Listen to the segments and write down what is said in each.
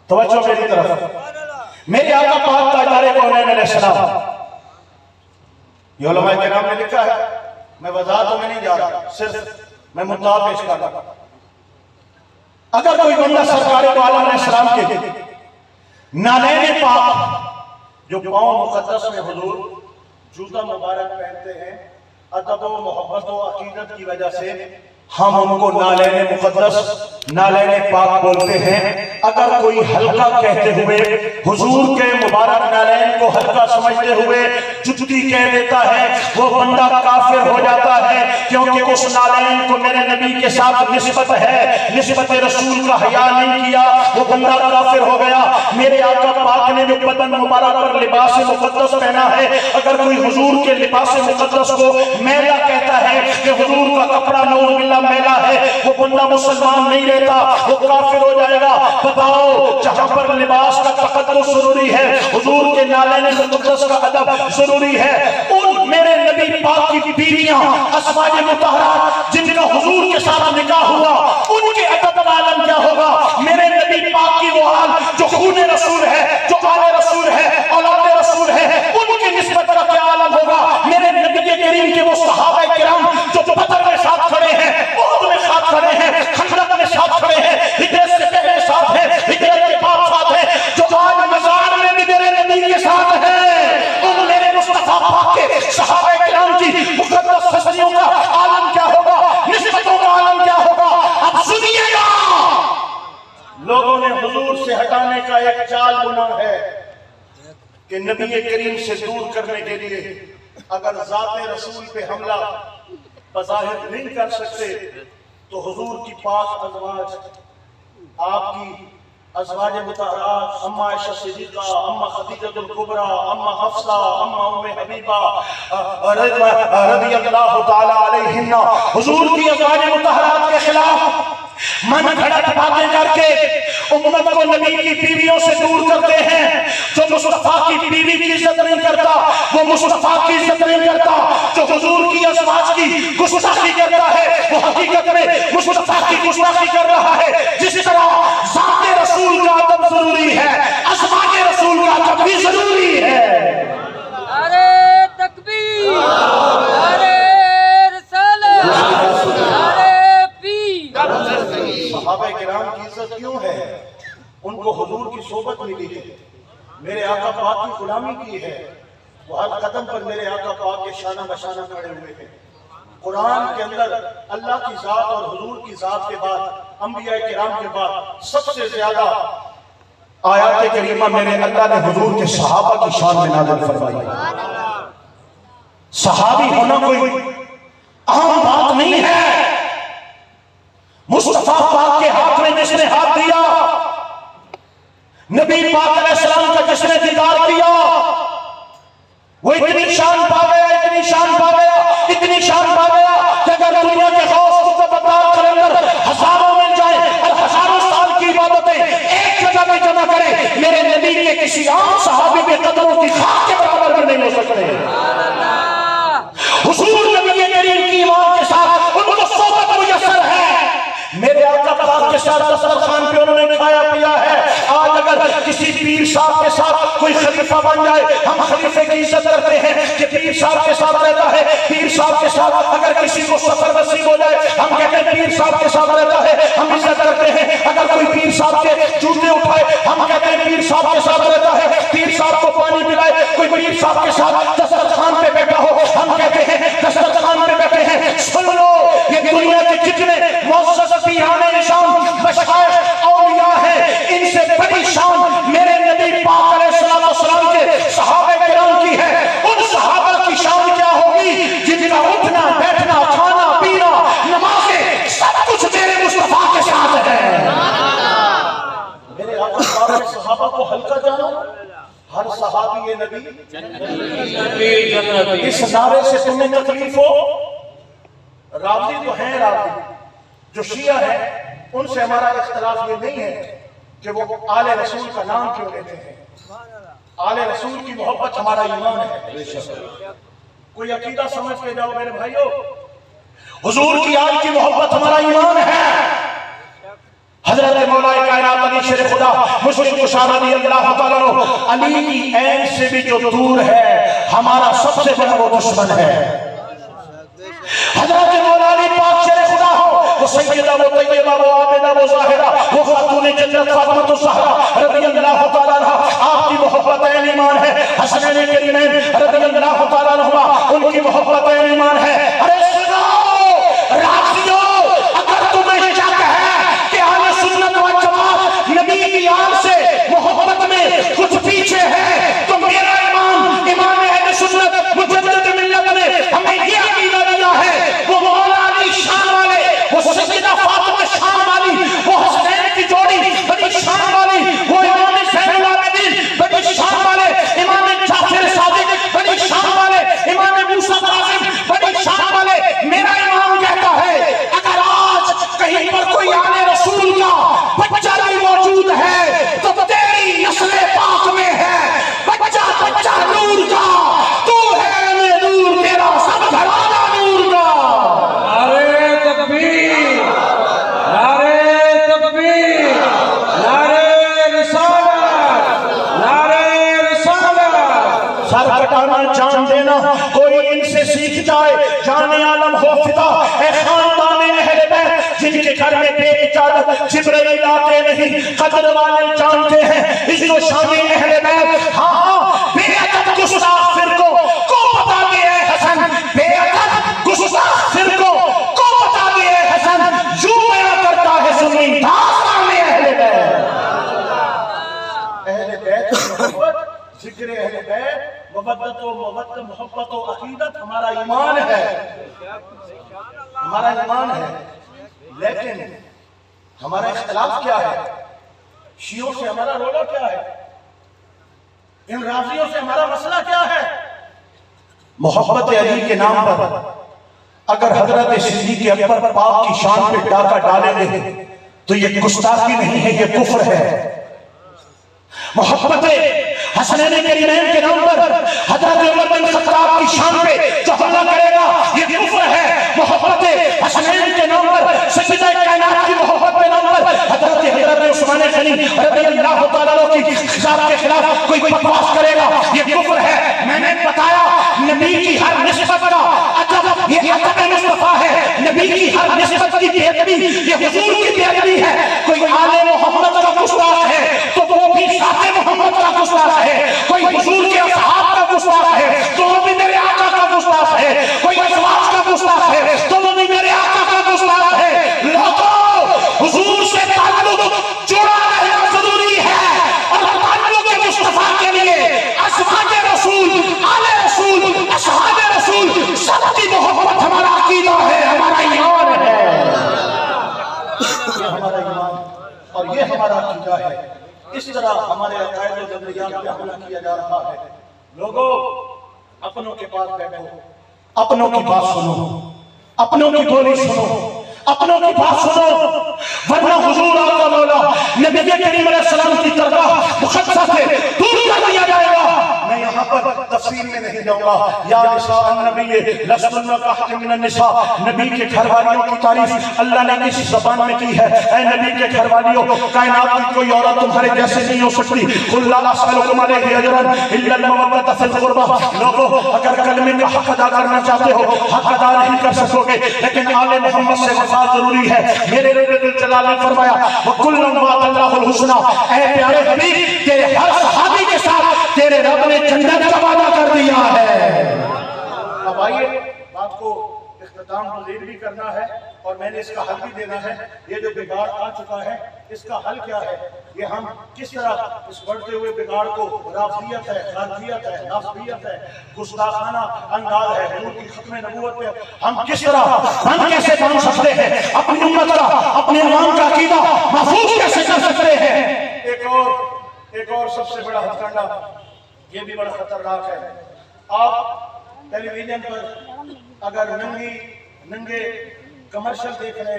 توجہ میری طرف، میرے آقا پاک تاجدار کونین علیہ السلام، یہ علماء کرام نے لکھا ہے، میں وضاحتوں میں نہیں جا رہا، صرف میں مدعا پیش کر رہا۔ اگر کوئی بندہ سرکار دو عالم علیہ السلام کے نالین پاک جو پاؤں مقدس میں حضور جوتا مبارک پہنتے ہیں، ادب و محبت و عقیدت کی وجہ سے ہم ان کو نالین مقدس نالین پاک بولتے ہیں۔ اگر کوئی ہلکا کہتے ہوئے حضور کے مبارک نالین کو ہلکا سمجھتے ہوئے جتی کہہ دیتا ہے، وہ بندہ کافر ہو جاتا ہے، کیونکہ اس نالین کو میرے نبی کے ساتھ نسبت ہے، نسبت رسول کا حیا نہیں کیا، وہ بندہ کافر ہو گیا۔ میرے آقا پاک نے جو بدن مبارک پر لباس مقدس پہنا ہے، اگر کوئی حضور کے لباس مقدس کو میلا کہتا ہے کہ حضور کا کپڑا نعوذ باللہ میلا ہے، وہ بندہ مسلمان نہیں رہتا، وہ کافر ہو جائے گا۔ بتاؤ، جہاں پر لباس کا تقدس ضروری ہے، حضور کے نالین مقدس کا ادب ضروری ہے، ان میرے نبی پاک کی بیویاں ازواج مطہرات جن کا حضور کے ساتھ نکاح ہوا، ان کے ادب کا عالم کیا ہوگا؟ میرے نبی پاک کی وہ آل جو خون رسول ہے، جو آل رسول ہے، اولاد رسول ہے، ان کی نسبت کا کیا عالم ہوگا؟ میرے نبی کریم کے وہ صحابہ کرام جو بدر میں ساتھ کھڑے ہیں، احد میں ساتھ کھڑے ہیں، خندق میں ساتھ کھڑے ہیں، ہجرت سے پہلے ساتھ ہیں، ہجرت کے بعد ساتھ ہیں، جو آج مزار میں بھی میرے نبی کے ساتھ ہیں، ان میرے مصطفیٰ پاک کے صحابہ کرام کی مقدس ہستیوں کا عالم کیا ہوگا؟ نسبتوں کا عالم کیا ہوگا؟ اب سنیے گا، لوگوں نے حضور سے ہٹانے کا ایک چال بنا ہے کہ نبی کریم سے دور کرنے کے لیے اگر ذات رسول پہ حملہ بظاہر نہیں کر سکتے تو حضور کی پاک ازواج، آپ کی ازواج مطہرات، اما عائشہ صدیقہ، اما خدیجہ الکبریٰ، اما حفصہ، اما ام حبیبہ رضی اللہ تعالی علیہن، حضور کی ازواج مطہرات کے خلاف من گھڑت باتیں کر کے امت کو نبی کی بیویوں سے دور کرتے ہیں۔ جو مصطفیٰ کی بیوی کی عزت نہیں کرتا، وہ مصطفیٰ کی عزت نہیں کرتا۔ جو حضور کی ازواج کی گستاخی کرتا ہے، وہ حقیقت میں مصطفیٰ کی گستاخی کر رہا ہے۔ جس طرح ذات رسول کا ادب ضروری ہے، ازواج رسول کا ادب بھی ضروری ہے۔ نعرہ تکبیر، نعرہ رسالت، نعرہ پیر۔ صحابہ کرام کی عزت کیوں ہے؟ ان کو حضور کی صحبت ملی ہے، میرے آقا پاک کی غلامی کی ہے، وہ ہر قدم پر میرے آقا پاک کے شانہ بشانہ کھڑے ہوئے ہیں۔ قرآن کے اندر اللہ کی ذات اور حضور کی ذات کے بعد، انبیاء کرام کے بعد سب سے زیادہ آیات کریمہ میرے اللہ نے حضور کے صحابہ کی شان میں نازل فرمائی۔ صحابی ہونا کوئی عام بات نہیں ہے۔ مصطفیٰ پاک کے ہاتھ میں جس نے ہاتھ دیا، نبی پاک علیہ السلام کا جس نے دیدار کیا، وہ اتنی شان پا گیا، اتنی شان پا گیا، اتنی شان پا گیا کہ اگر دنیا کے غوث قطب قلندر ہزاروں مل جائیں اور ہزاروں سال کی عبادتیں ایک جگہ میں جمع کریں، میرے نبی کے کسی عام صحابی کے قدموں کی خاک کے برابر بھی نہیں ہو سکتے۔ حضور نبی کریم کی ایمان کے ساتھ ان کو صحبت میسر ہے۔ میرے آقا پاک کے ساتھ دسترخوان پہ انہوں نے کھایا پیا ہے۔ آج اگر کسی پیر صاحب کے ساتھ کوئی خلیفہ بن جائے، ہم خلیفے کی عزت کرتے ہیں کہ پیر صاحب کے ساتھ رہتا ہے۔ پیر صاحب کے ساتھ اگر کسی کو سفر نصیب ہو جائے، ہم کہتے ہیں پیر صاحب کے ساتھ رہتا ہے، ہم عزت کرتے ہیں۔ اگر کوئی پیر صاحب کے جوتے اٹھائے، ہم کہتے ہیں پیر صاحب کے ساتھ رہتا ہے۔ پیر صاحب کو پانی پلائے، کوئی پیر صاحب کے ساتھ دسترخوان پہ بیٹھا ہو، ہم کہتے ہیں دسترخوان پہ بیٹھے ہیں۔ سن لو، یہ دنیا کے جتنے معزز پیران نظام مشائخ اولیاء ہیں، ان سے بڑی شان میرے نبی پاک علیہ السلام کے صحابہ کرام کی ہے۔ ان صحابہ کی شان کیا ہوگی جن کا اٹھنا بیٹھنا کھانا پینا نمازیں سب کچھ میرے مصطفیٰ کے ساتھ ہے۔ میرے آقا پاک کے صحابہ کو ہلکا جانو، ہر صحابی نبی جنتی۔ اس نعرے سے تمہیں تکلیف ہو؟ رافضی تو ہیں، رافضی جو شیعہ ہیں، ان سے ہمارا اختلاف یہ نہیں ہے کہ وہ آل رسول کا نام کیوں لیتے ہیں۔ آل رسول کی محبت ہمارا ایمان ہے۔ کوئی عقیدہ سمجھ کے جاؤ میرے بھائیو، حضور کی آل کی محبت ہمارا ایمان ہے۔ حضرت مولا کائنات علی شیر خدا مشکل کشا رضی اللہ تعالیٰ عنہ، علی کی عین سے بھی جو دور ہے ہمارا سب سے بڑا وہ دشمن ہے۔ حضرت مولا علی پاک شیر خدا ہو، وہ سیدہ، وہ طیبہ، وہ عابدہ، وہ ظاہرہ، وہ خاتون جنت فاطمہ الزہرا رضی اللہ تعالیٰ عنہ، آپ کی محبت عین ایمان ہے۔ حسنین کریمین رضی اللہ تعالیٰ عنہ، ان کی محبت عین ایمان ہے۔ ارے سنو رافضیو، اگر تمہیں شک ہے کہ اہل سنت و جماعت نبی کی آل سے محبت میں کچھ پیچھے ہے، تو میرا امام امام اہل سنت مجدد ملت نے ہمیں یہ عقیدہ دیا ہے، وہ مولا علی شان والے، وہ سیدہ فاطمہ شان والی، وہ حسنین کی جوڑی بڑی شان والی، وہ امام زین العابدین بڑی شان والے، امام جعفر صادق بڑی شان والے، امام موسیٰ کاظم بڑی شان والے۔ میرا امام کہتا ہے اگر آج کہیں پر کوئی آل رسول کا بچہ بھی موجود ہے تو تیری نسل پاک میں ہے، بچہ نور کا، تو ہے میں نور، تیرا سب گھرانہ نور کا۔ نعرہ تکبیر، نعرہ تکبیر، نعرہ رسالت، نعرہ رسالت۔ سر کٹانا جان دینا، کوئی ان سے سیکھ جائے، جان عالم ہو فدا۔ اے خاندان اہل بیت جن کے گھر میں بے اجازت جبرائیل آتے نہیں، قدر والے جانتے ہیں اس کو شان اہل بیت۔ ہاں بے ادب گستاخ فرقوں کو بتا دے اے حسن، بے ادب گستاخ فرقوں کو بتا دے اے حسن، یوں بیان کرتا ہے سنی داستان اہل بیت۔ اہل بیت کی محبت، ذکر اہل بیت، مودت و مودت، محبت و عقیدت ہمارا ایمان ہے، ہمارا ایمان ہے۔ لیکن ہمارا اختلاف کیا ہے؟ شیعوں سے ہمارا رولا کیا ہے؟ ان رافضیوں سے ہمارا مسئلہ کیا ہے؟ محبت علی کے نام پر اگر حضرت صدیق اکبر پاک کی شان پہ ڈاکہ ڈالیں گے تو یہ گستاخی نہیں ہے، یہ کفر ہے۔ محبت حسنین کریمین کے نام پر حضرت عمر بن خطاب کی شان پہ جو حملہ کرے گا یہ کفر ہے۔ محبت حسنین کے نام پر، سیدہ کائنات کی محبت کے نام پر حضرت عثمان غنی رضی اللہ تعالیٰ عنہ کی ذات کے خلاف کوئی بکواس کرے گا یہ کفر ہے۔ میں نے بتایا نبی کی ہر نسبت کا ادب یہ ادب مصطفیٰ ہے، نبی کی ہر نسبت کی بے ادبی یہ حضور کی بے ادبی ہے۔ کوئی آل محمد کا گستاخ ہے تو وہ بھی ذات محمد کا گستاخ ہے، کوئی حضور کے اصحاب کا گستاخ ہے تو وہ بھی میرے آقا کا گستاخ ہے، کوئی ازواج کا گستاخ ہے تو وہ بھی میرے آقا کا گستاخ ہے۔ لوگوں، حضور سے تعلق جڑا رہنا ضروری ہے، اور تعلق مصطفیٰ کے لیے ازواج رسول، آل رسول، اصحاب رسول سب کی محبت ہمارا عقیدہ ہے، ہمارا ایمان ہے، یہ ہمارا ایمان اور یہ ہمارا عقیدہ ہے۔ اس طرح ہمارے عقائد و نظریات پہ حملہ کیا جا رہا ہے۔ لوگوں، اپنوں کے پاس بیٹھو، اپنوں کی بات سنو، اپنوں کی بولی سنو، اپنوں کی بات سنو، ورنہ حضور آقا مولا نبی کریم علیہ السلام کی درگاہ مقدسہ سے دور کر دیا جائے گا۔ میں یہاں پر تفصیل میں نہیں جاؤں گا۔ یا نساء النبی لستن کاحد من النساء، نبی کے گھر والیوں کی تعریف اللہ نے اس زبان میں کی ہے۔ اے نبی کے گھر والیوں، کائنات کی کوئی عورت تمہارے جیسے نہیں ہو سکتی۔ قل لا اسألکم علیہ اجرا الا المودۃ فی القربى۔ لوگوں، اگر کلمے کا حق ادا کرنا چاہتے ہو حق ادا نہیں کر سکو گے، لیکن آل محمد سے وفا ضروری ہے۔ میرے رب الجلال نے فرمایا وَكُلٌّ وَعَدَ اللَّهُ الْحُسْنَى، اے پیارے حبیب تیرے ہر صحابی کے ساتھ تیرے رب نے جنت کا وعدہ کر دیا ہے۔ اب آئیے بات کو اختتام پذیر بھی کرنا ہے اور میں نے اس کا حل بھی دینا ہے۔ یہ جو بگاڑ آ چکا ہے اس کا حل کیا ہے؟ یہ ہم کس طرح اس بڑھتے ہوئے بگاڑ کو، رافضیت ہے، خارجیت ہے، ناصبیت ہے، گستاخانہ انداز ہے، حضور کی ختم نبوت ہے، ہم کس طرح ہم کیسے مان سکتے ہیں؟ اپنی امت کا، اپنے عوام کا عقیدہ محفوظ کیسے کر سکتے ہیں؟ ایک اور سب سے بڑا ہتھکنڈا، یہ بھی بڑا خطرناک ہے۔ آپ ٹیلی ویژن پر اگر ننگے کمرشل دیکھ رہے،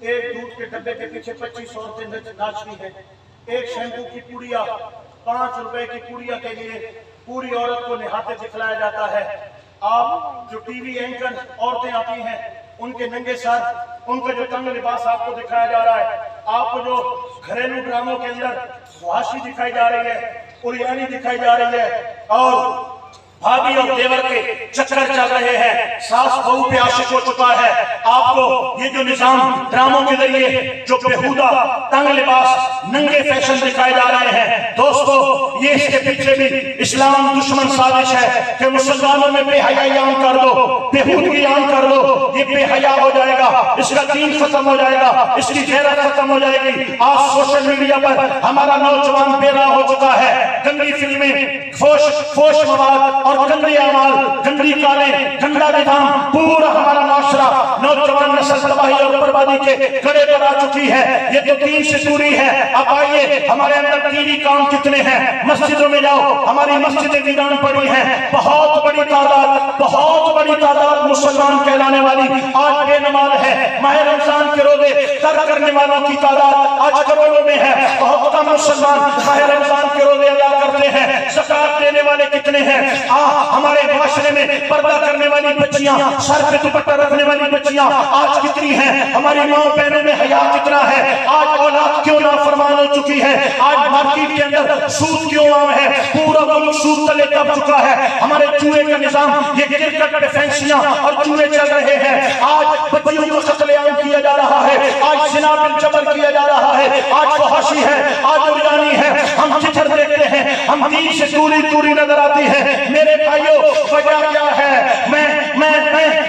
ایک دودھ کے ڈبے کے پیچھے 25 عورتیں ناچتی ہیں، ایک شیمپو کی پوڑیا 5 روپے کی پوڑیا کے لیے پوری عورت کو نہاتے دکھلایا جاتا ہے۔ آپ جو ٹی وی اینکر عورتیں آتی ہیں ان کے ننگے سر، ان کا جو تنگ لباس آپ کو دکھایا جا رہا ہے، آپ کو جو گھریلو ڈراموں کے اندر خواہشی دکھائی جا رہی ہے، اریانی دکھائی جا رہی ہے، اور بھابھی اور دیور کے چکر چل رہے ہیں، ساس بہو پہ عاشق ہو چکا ہے، آپ کو یہ جو نظام ڈراموں کے ذریعے جو بےہودہ تنگ لباس ننگے فیشن دکھائے جا رہے ہیں، دوستو یہ اس کے پیچھے بھی اسلام دشمن سازش ہے کہ مسلمانوں میں بے حیائی عام کر دو، بےہودگی عام کر دو، یہ بے حیا ہو جائے گا، اس کا دین ختم ہو جائے گا، اس کی غیرت ختم ہو جائے گی۔ آج سوشل میڈیا پر ہمارا نوجوان بے راہ ہو چکا ہے، گندی فلمیں، فوش مواد اور گندے اعمال، گندی کالیں، گندا نظام، پورا ہمارا معاشرہ نوجوان نسل تباہی اور بربادی کے گڑے پر آ چکی ہے۔ یہ تو دین سے دوری ہے۔ اب آئیے ہمارے اندر دینی کام کتنے ہیں، مسجدوں میں جاؤ، ہماری مسجدیں ویران پڑی ہیں، بہت بڑی تعداد مسلمان کہلانے والی آج بے نماز ہے۔ ماہ رمضان کے روزے ترک کرنے والوں کی تعداد آج کروڑوں میں ہے۔ بہت کم مسلمان ماہ رمضان کے روزے ادا کرتے ہیں۔ زکات دینے والے کتنے ہیں؟ ہمارے معاشرے میں پردہ کرنے والی بچیاں، سر پہ دوپٹہ رکھنے والی بچیاں آج کتنی ہیں؟ ہماری ماں بہنوں میں حیا کتنا ہے؟ آج اولاد کیوں نافرمان ہو چکی ہے؟ آج مارکیٹ کے اندر سود کیوں عام ہے؟ پورا ملک سود تلے دب چکا ہے۔ ہمارے جوئے کا نظام، یہ کرکٹ پہ فینسیاں اور جوئے چل رہے ہیں۔ آج بچیوں کو قتل عام کیا جا رہا ہے، آج زنا بالجبر کیا جا رہا ہے، آج فحاشی ہے، آج اریانی ہے۔ ہم جدھر دیکھتے ہیں ہم دین سے دوری نظر آتی ہے۔ میرے بھائیوں وجہ کیا ہے؟ میں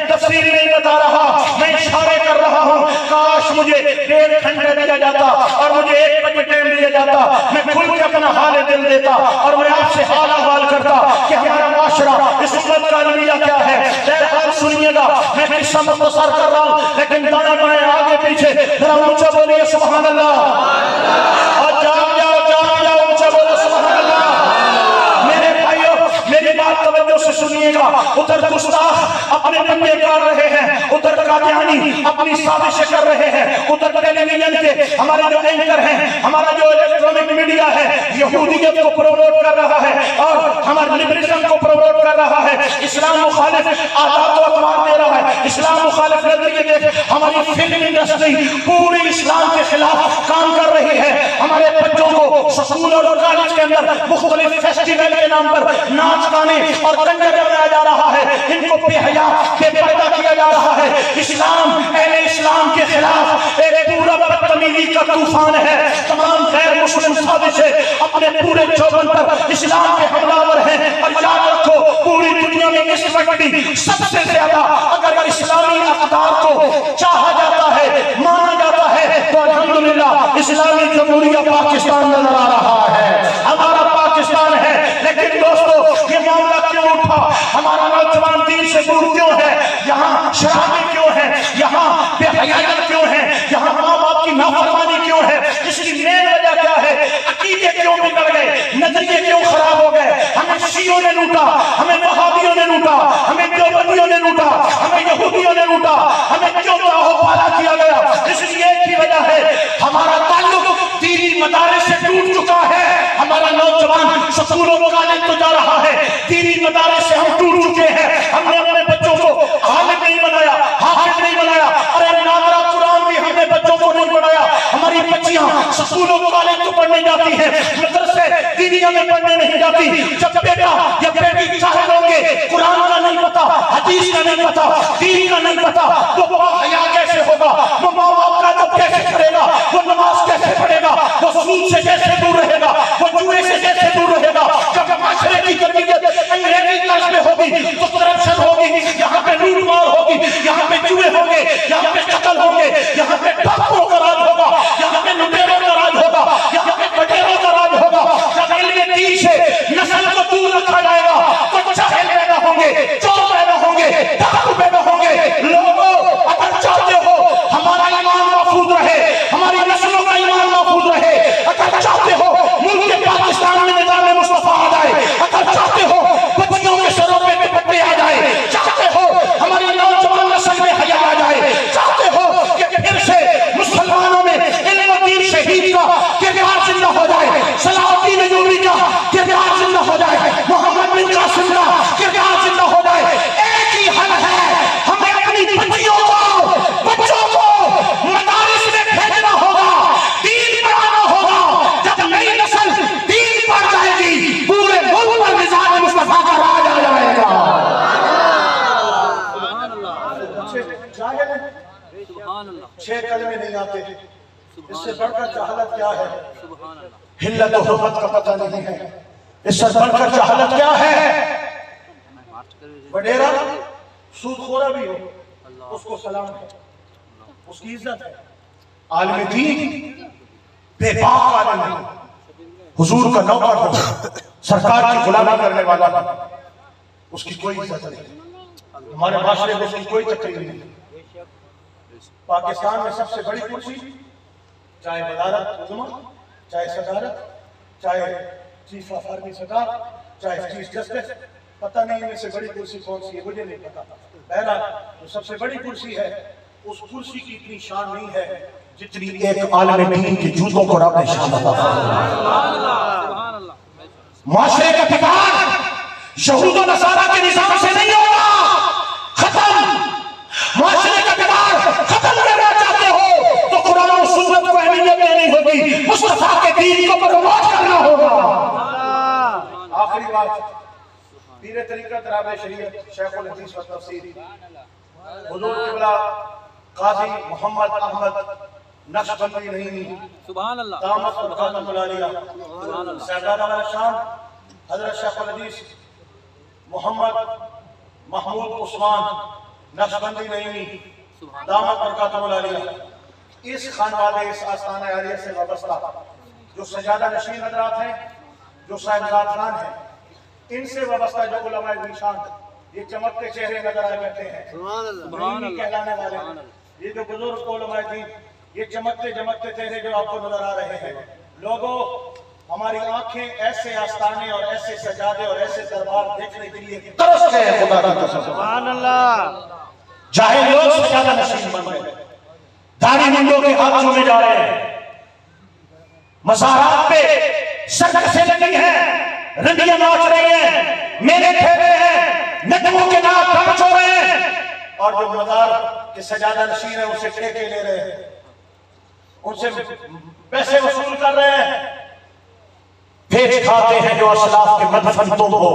تفصیل نہیں بتا رہا، میں اشارے کر رہا ہوں۔ کاش مجھے 1.5 گھنٹے دیا جاتا اور مجھے 1 بجے ٹائم دیا جاتا، میں کھل کے اپنا حال دل دیتا اور میں آپ سے حال احوال کرتا کہ ہمارا معاشرہ اس امت کا رویہ کیا ہے۔ بہرحال سنیے گا، میں قصہ مختصر کر رہا ہوں، لیکن دائیں بائیں آگے پیچھے ذرا اونچا بولیے سبحان اللہ، اور جاؤ اونچا بولو سبحان اللہ۔ میرے بھائیوں میری بات توجہ سے سنیے گا، ادھر گستاخ اپنے بندے کر رہے ہیں، ادھر قادیانی اپنی سازشیں کر رہے ہیں، ادھر ٹیلی ویژن کے ہمارے جو اینکر ہیں، ہمارا جو الیکٹرانک میڈیا ہے یہودیت کو پروموٹ کر رہا ہے اور ہمارے لبرلزم کو پروموٹ کر رہا ہے، اسلام مخالف عادات و اقوال دے رہا ہے، اسلام مخالف نظریے دے۔ ہماری فلم انڈسٹری پوری اسلام کے خلاف کام کر رہی ہے۔ ہمارے بچوں کو سکول اور کالج کے اندر مختلف فیسٹیول کے نام پر ناچ گانے اور کنجر بنایا جا رہا ہے، ان کو بے حیا بے پردہ کیا جا رہا ہے۔ اسلام اہل اسلام کے خلاف ایک پورا بدتمیزی کا طوفان ہے۔ تمام غیر مسلم سازشیں اپنے پورے چوبن پر اسلام کے حملہ ہیں، اور یاد رکھو پوری دنیا میں اس وقت بھی سب سے زیادہ اگر اسلامی اقدار کو چاہا جاتا ہے، مانا جاتا ہے، تو الحمدللہ اسلامی جمہوریہ پاکستان نظر آ رہا ہے، ہمارا پاکستان ہے۔ لیکن دوستو یہ معاملہ کیوں اٹھا؟ ہمارا نوجوان دین سے دور کیوں ہے؟ یہاں شرابی کیوں ہے؟ یہاں بے حیائی کیوں ہے؟ یہاں ماں باپ کی نافرمانی کیوں ہے؟ اس کی مین وجہ کیا ہے؟ عقیدے کیوں بگڑ گئے؟ نظریے کیوں خراب ہو گئے؟ ہمیں شیعوں نے لوٹا، ہمیں وہابیوں نے لوٹا، ہمیں دیوبندیوں نے لوٹا، ہمیں یہودیوں نے لوٹا، ہمیں کیوں چاہو پالا کیا گیا؟ اس لیے ایک ہی وجہ ہے، ہمارا تعلق دینی مدارس سے ٹوٹ چکا ہے۔ ہمارا نوجوان سکول اور کالج تو جا رہا ہے، دینی مدارس سے ہم ٹوٹ چکے ہیں۔ ہم نے اپنے بچوں کو عالم نہیں بنایا، حافظ نہیں بنایا، ارے ناظرہ قرآن بھی ہم نے بچوں کو نہیں پڑھایا۔ ہماری بچیاں سکول اور کالج کو پڑھنے جاتی ہیں، مدرسے دینیا میں پڑھنے نہیں جاتی۔ جب بیٹا یا بیٹی جاہل ہوں گے، قرآن کا نہیں پتا، حدیث کا نہیں پتا، دین کا نہیں پتا، تو وہ حیا کیسے ہوگا؟ وہ ماں باپ کا جب کیسے کرے گا؟ وہ نماز کیسے پڑھے گا؟ وہ سود سے کیسے دور رہے گا؟ وہ جوئے سے کیسے دور رہے گا؟ جب معاشرے کی تربیت انگریزی طرز میں ہوگی تو کرپشن ہوگی، یہاں پہ لوٹ مار ہوگی، یہاں پہ جوئے ہوں گے، یہاں پہ قتل ہوں گے، یہاں پہ ڈاکوؤں کا راج ہوگا، یہاں پہ لٹیروں کا راج ہوگا، یہاں پہ بٹیروں کا راج ہوگا۔ جب علم دین سے نسل کو دور رکھا جائے گا تو جاہل پیدا ہوں گے، چور پیدا ہوں گے، ڈاکو پیدا ہوں گے۔ لوگوں اگر چاہتے ہو ہمارا ایمان محفوظ رہے، ہماری نسلوں کا ایمان محفوظ رہے، اگر چاہتے ہو اس سے بڑھ کر جہالت کیا ہے؟ حلت و حرمت کا پتہ نہیں ہے. اس سے بڑھ کر جہالت کیا ہے؟ وڈیرا سود خورا بھی ہو اس کو سلام ہے، اس کی عزت ہے. عالم دین بے باک عالم ہے، حضور کا نوکر ہو، سرکار کی غلامی کرنے والا ہو، اس کی کوئی عزت نہیں. ہمارے معاشرے میں اس کی کوئی تقریر نہیں. پاکستان میں سب سے بڑی کرسی چاہے وزارت عظمیٰ، چاہے صدارت، چاہے چیف آف آرمی صدر، چاہے چیف جسٹس، پتہ نہیں ان میں سے بڑی کرسی کون سی ہے، مجھے نہیں پتا. بہرحال جو سب سے بڑی کرسی ہے اس کرسی کی اتنی شان نہیں ہے جتنی ایک عالم دین کے جوتوں کو رب نے شان عطا فرمائی. معاشرے کا بگاڑ یہود و نصارہ کے نظام سے نہیں ہوگا. ختم. معاشرے کا بگاڑ ختم کرنا چاہتے ہو تو قرآن و سنت کو اہمیت دینی ہوگی، مصطفیٰ کے دین کو پروموٹ کرنا ہوگا. آخری بات، پیر طریقت رابع شریعت شیخ الحدیث و تفسیر حضور قبلہ قاضی محمد احمد نقشبندی نعیمی دامت برکاتہ العالیہ، سردار اعلی شان حضرت شیخ الحدیث محمد محمود عثمان نقشبندی نعیمی دامت برکاتہ العالیہ، اس خانوادے اس آستانہ عالیہ سے وابستہ جو سجادہ نشین حضرات ہیں، جو صاحبزاد خان ہیں، ان سے وابستہ جو علماء ذیشان یہ چمکتے چہرے نظر آئے کرتے ہیں، نعیمی کہلانے والے ہیں. یہ جو بزرگ علماء دین یہ چمکتے چمکتے چہرے جو آپ کو نظر آ رہے ہیں، لوگوں ہماری آنکھیں ایسے آستانے اور ایسے سجادے اور ایسے دربار دیکھنے کے لیے ترس گئے ہیں. خدا کی قسم سبحان اللہ. جاہل لوگ سجادہ نشین بن گئے، داڑھی منڈوں کے ہاتھ چومے جا رہے ہیں، مزارات پہ سرکسیں لگی ہیں، رنڈیاں ناچ رہی ہیں، میلے کھیل رہے ہیں، نٹوں کے نام ڈانس ہو رہے ہیں، اور جو مزار کے سجادہ نشین ہیں اسے ٹھیکے لے رہے ہیں، ان سے پیسے وصول کر رہے ہیں. بھیج کھاتے ہیں جو اسلاف کے مدفن تم ہو،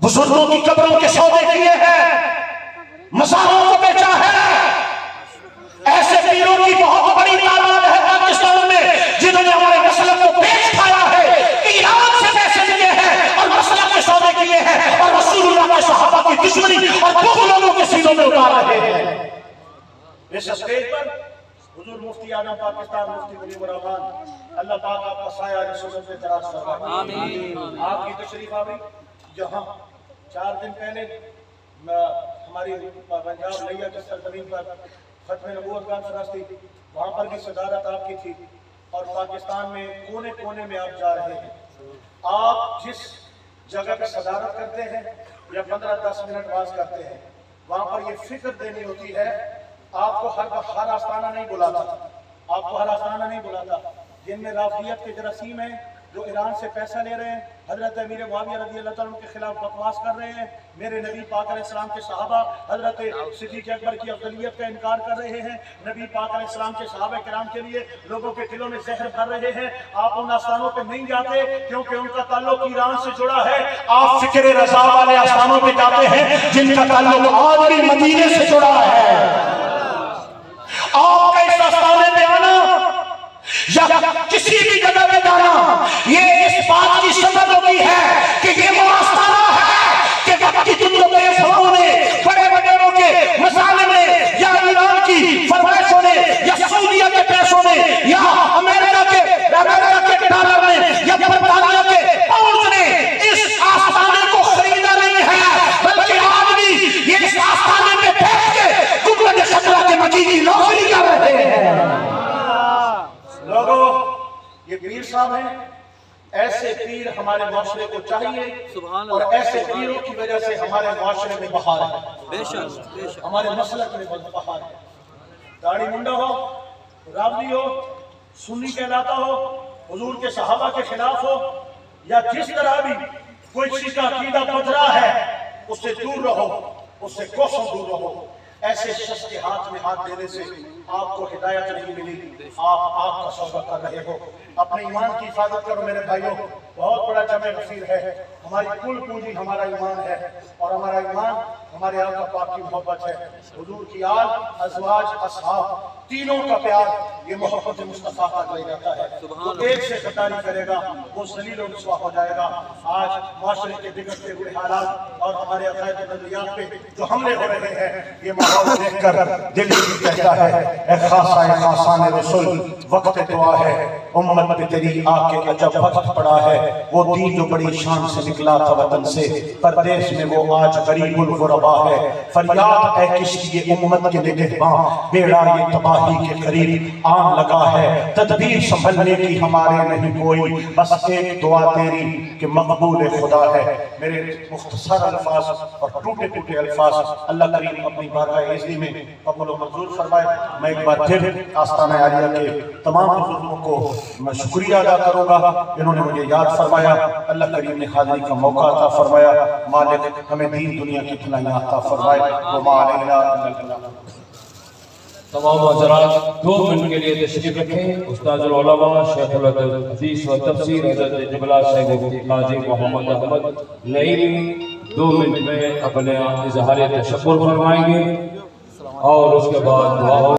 بزرگوں کی قبروں کے سودے کیے ہیں، مزاروں کو بیچا ہے. ایسے پیروں کی بہت بڑی تعداد ہے پاکستان میں جنہوں نے ہمارے مسلک کو بیچ کھایا ہے، ایران سے پیسے لیے ہیں اور مسلک کے سودے کیے ہیں، اور رسول اللہ کے صحابہ کی دشمنی اور بغض لوگوں کے سینوں میں اتار رہے ہیں. اس اسٹیج پر حضور مفتی اعظم پاکستان مفتی مجیب الرحمان، اللہ پاک آپ کا سایہ رسولت میں دراز فرمائے. آپ کی تشریف آوری جہاں 4 دن پہلے ہماری پنجاب لیا کی سرزمین پر ختم نبوت کانفرنس تھی، وہاں پر بھی صدارت آپ کی تھی، اور پاکستان میں کونے کونے میں آپ جا رہے ہیں. آپ جس جگہ پہ صدارت کرتے ہیں یا 15-10 منٹ واز کرتے ہیں، وہاں پر یہ فکر دینی ہوتی ہے. آپ کو ہر آستانہ نہیں بلاتا، آپ کو ہر آستانہ نہیں بلاتا. جن میں رافضیت کے جراثیم ہیں جو ایران سے پیسہ لے رہے ہیں، حضرت امیر معاویہ رضی اللہ تعالیٰ کے خلاف بکواس کر رہے ہیں، میرے نبی پاک علیہ السلام کے صحابہ حضرت صدیق اکبر کی افضلیت کا انکار کر رہے ہیں، نبی پاک علیہ السلام کے صحابہ کرام کے لیے لوگوں کے دلوں میں زہر بھر رہے ہیں. آپ ان آستانوں پہ نہیں جاتے کیونکہ ان کا تعلق ایران سے جڑا ہے. آپ فکر رضا والے آستانوں پہ جاتے ہیں جن کا تعلق آج بھی مدینے سے جڑا ہے. آپ کا اس آستانے پہ آنا یا کسی بھی جگہ پہ جانا یہ اس بات کی سبب ہوتی ہے کہ یہ وہ آستانہ ہے کہ وقت کی دنیا میں فرعون نے بڑے وڈیروں کے مسالے میں یا ایران کی فرمائشوں نے یا سعودیہ کے پیسوں نے یا امریکہ کے ڈالر نے یا برطانیہ کے پاؤنڈ نے اس آستانے کو خریدا نہیں ہے، بلکہ آج بھی یہ اس آستانے میں بیٹھ کے گنبد خضرا کے مجید کی نوکری کر رہے ہیں. لوگوں یہ پیر صاحب ہیں، ایسے پیر ہمارے معاشرے کو چاہیے، اور ایسے پیروں کی وجہ سے ہمارے معاشرے میں بہار ہے، ہمارے مسلک میں بہار ہے. داڑھی منڈا ہو، راوی ہو، سنی کہلاتا ہو، حضور کے صحابہ کے خلاف ہو، یا جس طرح بھی کوئی چیز کا عقیدہ پدرا ہے اس سے دور رہو، اس سے کوسوں دور رہو. ایسے شخص کے ہاتھ میں ہاتھ دینے سے آپ کو ہدایت نہیں ملی، آپ کا سودا کر رہے ہو. اپنے ایمان کی حفاظت کرو میرے بھائیوں. بہت بڑا جمع غفیر ہے. ہماری کل پونجی ہمارا ایمان ہے اور ہمارا ایمان ہمارے آقا پاک کی محبت ہے. حضور کی آل، ازواج، اصحاب تینوں کا پیار یہ محبت مصطفیٰ کا لے جاتا ہے. تو ایک سے غداری کرے گا وہ ذلیل و رسوا ہو جائے گا. آج معاشرے کے بگڑتے ہوئے حالات اور ہمارے عقائد نظریات پہ جو حملے ہو رہے ہیں یہ ماحول دیکھ کر دل بھی کہتا ہے اے خاصان رسول وقت دعا ہے. امت پہ تیری آ کے عجب وقت پڑا ہے. وہ دین جو بڑی شان سے نکلا تھا وطن سے پردیس میں وہ آج غریب الغربا ہے. فریاد اے کشتی امت کے نگہباں بیڑا یہ تباہی کے قریب آن لگا ہے. تدبیر سنبھلنے کی ہمارے نہیں کوئی بس ایک دعا تیری کہ مقبول خدا ہے. میرے مختصر الفاظ اور ٹوٹے ٹوٹے الفاظ اللہ کریم اپنی بارگاہ عزی میں قبول و منظور فرمائے. میں ایک بار پھر آستانہ عالیہ کے تمام بزرگوں کو میں شکریہ ادا کروں گا جنہوں نے مجھے یاد فرمایا. اللہ کریم نے حاضری کا موقع عطا فرمایا. مالک ہمیں دین دنیا کی بھلائیاں عطا فرمائے. وما علینا الا البلاغ. تمام حضرات 2 منٹ کے لیے تشریف رکھیں. استاد العلماء شیخ الحدیث و تفسیر حضرت جبلہ شیخ مفتی قاضی محمد احمد نعیمی 2 منٹ میں اپنے اظہار تشکر فرمائیں گے اور اس کے بعد دعا